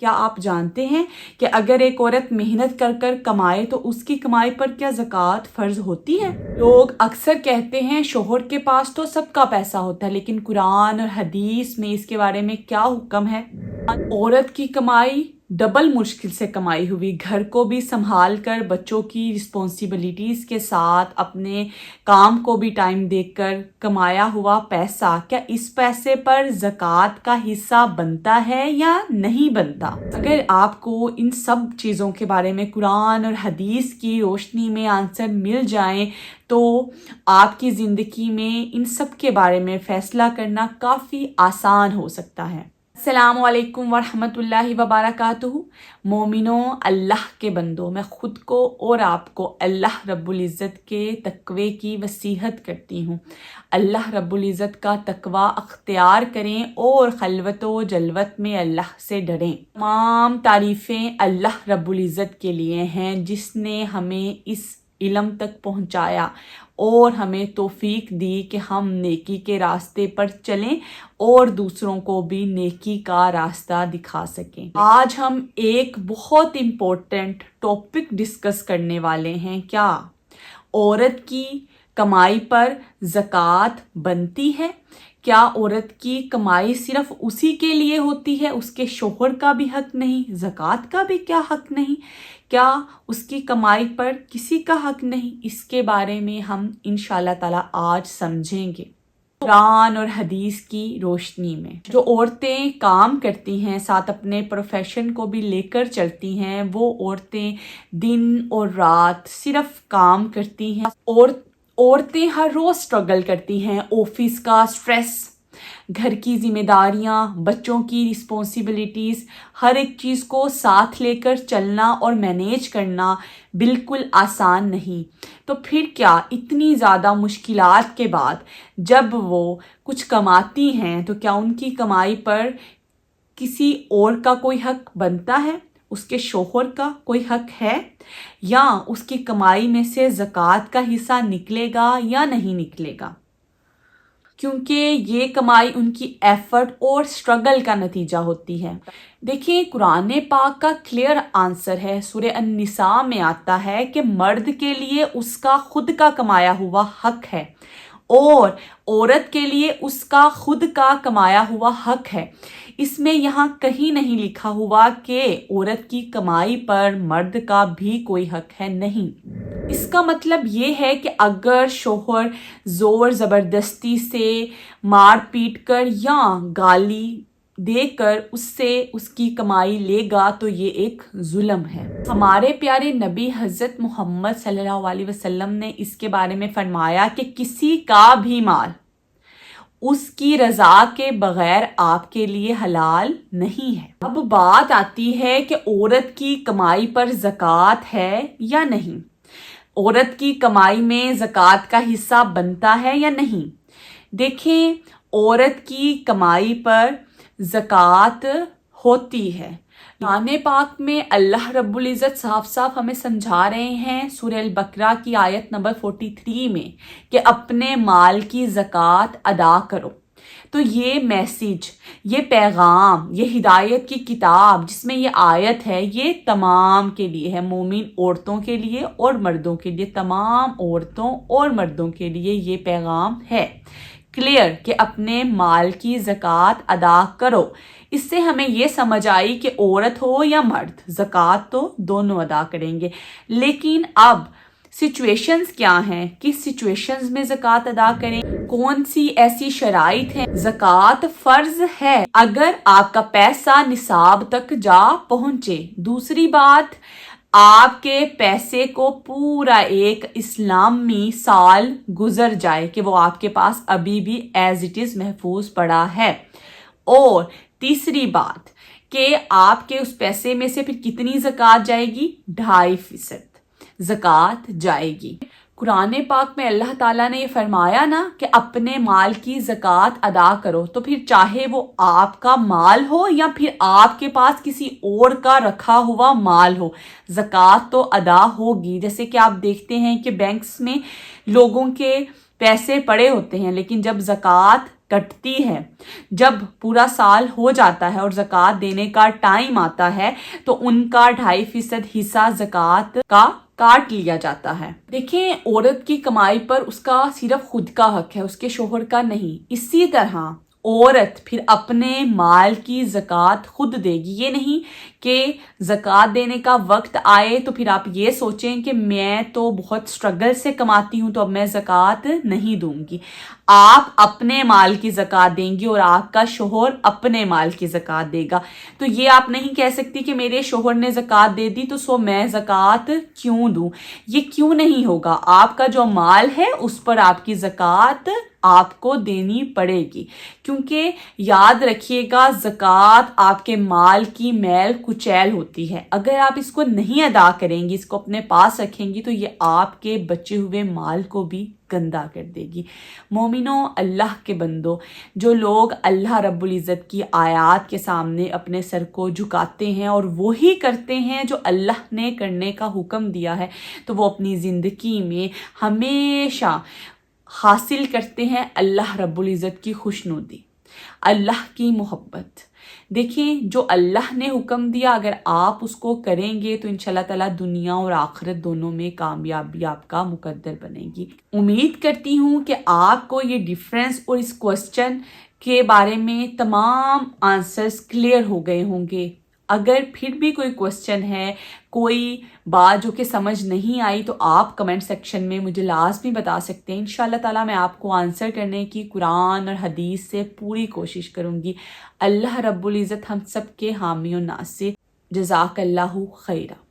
کیا آپ جانتے ہیں کہ اگر ایک عورت محنت کر کر کمائے تو اس کی کمائی پر کیا زکوٰۃ فرض ہوتی ہے؟ لوگ اکثر کہتے ہیں شوہر کے پاس تو سب کا پیسہ ہوتا ہے، لیکن قرآن اور حدیث میں اس کے بارے میں کیا حکم ہے؟ عورت کی کمائی ڈبل مشکل سے کمائی ہوئی، گھر کو بھی سنبھال کر، بچوں کی رسپانسبلٹیز کے ساتھ، اپنے کام کو بھی ٹائم دے کر کمایا ہوا پیسہ، کیا اس پیسے پر زکوٰۃ کا حصہ بنتا ہے یا نہیں بنتا؟ اگر آپ کو ان سب چیزوں کے بارے میں قرآن اور حدیث کی روشنی میں آنسر مل جائیں تو آپ کی زندگی میں ان سب کے بارے میں فیصلہ کرنا کافی آسان ہو سکتا ہے۔ السلام علیکم ورحمۃ اللہ وبرکاتہ۔ مومنوں، اللہ کے بندوں، میں خود کو اور آپ کو اللہ رب العزت کے تقوی کی نصیحت کرتی ہوں۔ اللہ رب العزت کا تقوی اختیار کریں اور خلوت و جلوت میں اللہ سے ڈریں۔ تمام تعریفیں اللہ رب العزت کے لیے ہیں جس نے ہمیں اس علم تک پہنچایا اور ہمیں توفیق دی کہ ہم نیکی کے راستے پر چلیں اور دوسروں کو بھی نیکی کا راستہ دکھا سکیں۔ آج ہم ایک بہت امپورٹنٹ ٹاپک ڈسکس کرنے والے ہیں۔ کیا عورت کی کمائی پر زکوٰۃ بنتی ہے؟ کیا عورت کی کمائی صرف اسی کے لیے ہوتی ہے، اس کے شوہر کا بھی حق نہیں، زکوٰۃ کا بھی کیا حق نہیں؟ کیا اس کی کمائی پر کسی کا حق نہیں؟ اس کے بارے میں ہم انشاءاللہ تعالی آج سمجھیں گے قرآن اور حدیث کی روشنی میں۔ جو عورتیں کام کرتی ہیں، ساتھ اپنے پروفیشن کو بھی لے کر چلتی ہیں، وہ عورتیں دن اور رات صرف کام کرتی ہیں اور عورتیں ہر روز سٹرگل کرتی ہیں۔ آفس کا سٹریس، گھر کی ذمہ داریاں، بچوں کی رسپانسبلٹیز، ہر ایک چیز کو ساتھ لے کر چلنا اور مینیج کرنا بالکل آسان نہیں۔ تو پھر کیا اتنی زیادہ مشکلات کے بعد جب وہ کچھ کماتی ہیں تو کیا ان کی کمائی پر کسی اور کا کوئی حق بنتا ہے؟ اس کے شوہر کا کوئی حق ہے؟ یا اس کی کمائی میں سے زکوٰۃ کا حصہ نکلے گا یا نہیں نکلے گا؟ کیونکہ یہ کمائی ان کی ایفرٹ اور سٹرگل کا نتیجہ ہوتی ہے۔ دیکھیں، قرآن پاک کا کلیئر آنسر ہے، سورہ النساء میں آتا ہے کہ مرد کے لیے اس کا خود کا کمایا ہوا حق ہے اور عورت کے لیے اس کا خود کا کمایا ہوا حق ہے۔ اس میں یہاں کہیں نہیں لکھا ہوا کہ عورت کی کمائی پر مرد کا بھی کوئی حق ہے، نہیں۔ اس کا مطلب یہ ہے کہ اگر شوہر زور زبردستی سے مار پیٹ کر یا گالی دے کر اس سے اس کی کمائی لے گا تو یہ ایک ظلم ہے۔ ہمارے پیارے نبی حضرت محمد صلی اللہ علیہ وسلم نے اس کے بارے میں فرمایا کہ کسی کا بھی مال اس کی رضا کے بغیر آپ کے لیے حلال نہیں ہے۔ اب بات آتی ہے کہ عورت کی کمائی پر زکوٰۃ ہے یا نہیں، عورت کی کمائی میں زکوٰۃ کا حصہ بنتا ہے یا نہیں۔ دیکھیں، عورت کی کمائی پر زکوٰۃ ہوتی ہے۔ قرآن پاک میں اللہ رب العزت صاف صاف ہمیں سمجھا رہے ہیں سورہ البقرہ کی آیت نمبر 43 میں کہ اپنے مال کی زکوٰۃ ادا کرو۔ تو یہ میسیج، یہ پیغام، یہ ہدایت کی کتاب جس میں یہ آیت ہے، یہ تمام کے لیے ہے، مومن عورتوں کے لیے اور مردوں کے لیے، تمام عورتوں اور مردوں کے لیے یہ پیغام ہے کلیئر کہ اپنے مال کی زکوٰۃ ادا کرو۔ اس سے ہمیں یہ سمجھ آئی کہ عورت ہو یا مرد، زکوٰۃ تو دونوں ادا کریں گے۔ لیکن اب سچویشنز کیا ہیں، کس سچویشنز میں زکوٰۃ ادا کریں، کون سی ایسی شرائط ہیں؟ زکوٰۃ فرض ہے اگر آپ کا پیسہ نصاب تک جا پہنچے۔ دوسری بات، آپ کے پیسے کو پورا ایک اسلامی سال گزر جائے کہ وہ آپ کے پاس ابھی بھی ایز اٹ از محفوظ پڑا ہے۔ اور تیسری بات کہ آپ کے اس پیسے میں سے پھر کتنی زکوٰۃ جائے گی؟ 2.5% زکوٰۃ جائے گی۔ قرآن پاک میں اللہ تعالیٰ نے یہ فرمایا نا کہ اپنے مال کی زکوٰۃ ادا کرو، تو پھر چاہے وہ آپ کا مال ہو یا پھر آپ کے پاس کسی اور کا رکھا ہوا مال ہو، زکوٰۃ تو ادا ہوگی۔ جیسے کہ آپ دیکھتے ہیں کہ بینکس میں لوگوں کے پیسے پڑے ہوتے ہیں، لیکن جب زکوٰۃ کٹتی ہے، جب پورا سال ہو جاتا ہے اور زکوٰۃ دینے کا ٹائم آتا ہے تو ان کا 2.5% حصہ زکوٰۃ کا کاٹ لیا جاتا ہے۔ دیکھیں، عورت کی کمائی پر اس کا صرف خود کا حق ہے، اس کے شوہر کا نہیں۔ اسی طرح عورت پھر اپنے مال کی زکوٰۃ خود دے گی۔ یہ نہیں کہ زکوٰۃ دینے کا وقت آئے تو پھر آپ یہ سوچیں کہ میں تو بہت سٹرگل سے کماتی ہوں تو اب میں زکوٰۃ نہیں دوں گی۔ آپ اپنے مال کی زکوٰۃ دیں گی اور آپ کا شوہر اپنے مال کی زکوٰۃ دے گا۔ تو یہ آپ نہیں کہہ سکتی کہ میرے شوہر نے زکوٰۃ دے دی تو سو میں زکوٰۃ کیوں دوں۔ یہ کیوں نہیں ہوگا؟ آپ کا جو مال ہے اس پر آپ کی زکوٰۃ آپ کو دینی پڑے گی، کیونکہ یاد رکھیے گا زکوٰۃ آپ کے مال کی میل کچیل ہوتی ہے۔ اگر آپ اس کو نہیں ادا کریں گی، اس کو اپنے پاس رکھیں گی تو یہ آپ کے بچے ہوئے مال کو بھی گندا کر دے گی۔ مومنوں، اللہ کے بندو، جو لوگ اللہ رب العزت کی آیات کے سامنے اپنے سر کو جھکاتے ہیں اور وہی کرتے ہیں جو اللہ نے کرنے کا حکم دیا ہے، تو وہ اپنی زندگی میں ہمیشہ حاصل کرتے ہیں اللہ رب العزت کی خوشنودی، اللہ کی محبت۔ دیکھیں، جو اللہ نے حکم دیا اگر آپ اس کو کریں گے تو انشاءاللہ تعالیٰ دنیا اور آخرت دونوں میں کامیابی آپ کا مقدر بنے گی۔ امید کرتی ہوں کہ آپ کو یہ ڈیفرنس اور اس کوسچن کے بارے میں تمام آنسرز کلیئر ہو گئے ہوں گے۔ اگر پھر بھی کوئی کوسچن ہے، کوئی بات جو کہ سمجھ نہیں آئی، تو آپ کمنٹ سیکشن میں مجھے لازمی بتا سکتے ہیں۔ انشاءاللہ تعالیٰ میں آپ کو آنسر کرنے کی قرآن اور حدیث سے پوری کوشش کروں گی۔ اللہ رب العزت ہم سب کے حامی و ناصر۔ جزاک اللہ خیرہ۔